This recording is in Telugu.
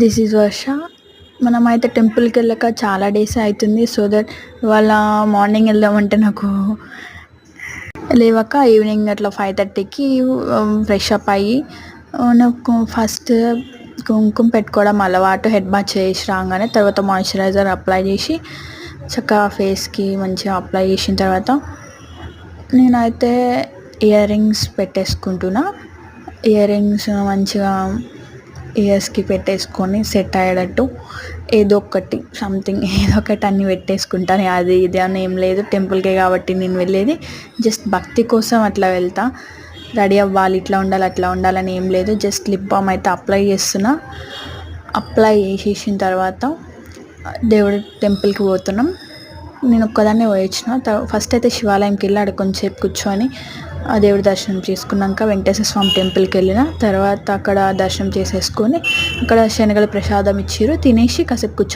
దిస్ ఈజ్ వర్ష. మనమైతే టెంపుల్కి వెళ్ళక చాలా డేస్ అవుతుంది. సో దట్ ఇవాళ మార్నింగ్ వెళ్దామంటే నాకు లేవక ఈవినింగ్ అట్లా 5:30కి ఫ్రెష్ అప్ అయ్యి నాకు ఫస్ట్ కుంకుమ పెట్టుకోవడం అలవాటు. హెడ్ బాత్ చేసి రాగానే తర్వాత మాయిశ్చరైజర్ అప్లై చేసి చక్కగా ఫేస్కి మంచిగా అప్లై చేసిన తర్వాత నేనైతే ఇయర్ రింగ్స్ పెట్టేసుకుంటున్నా. ఇయర్ రింగ్స్ మంచిగా ఇయర్స్కి పెట్టేసుకొని సెట్ అయ్యేటట్టు ఏదో ఒకటి సంథింగ్ ఏదో ఒకటి అన్నీ పెట్టేసుకుంటాను. అది ఇది అని ఏం లేదు, టెంపుల్కే కాబట్టి నేను వెళ్ళేది జస్ట్ భక్తి కోసం అట్లా వెళ్తా. రెడీ అవ్వాలి, ఇట్లా ఉండాలి అట్లా ఉండాలని ఏం లేదు. జస్ట్ లిప్ బామ్ అయితే అప్లై చేస్తున్నా. అప్లై చేసేసిన తర్వాత దేవుడి టెంపుల్కి పోతున్నాం. నేను ఒక్కదాన్నే పోయొచ్చిన. ఫస్ట్ అయితే శివాలయంకి వెళ్ళి అక్కడ కొంచెంసేపు కూర్చొని ఆ దేవుడి దర్శనం చేసుకున్నాక వెంకటేశ్వర స్వామి టెంపుల్కి వెళ్ళిన తర్వాత అక్కడ దర్శనం చేసేసుకొని అక్కడ శనగల ప్రసాదం ఇచ్చిర్రు, తినేసి కాసేపు కూర్చొని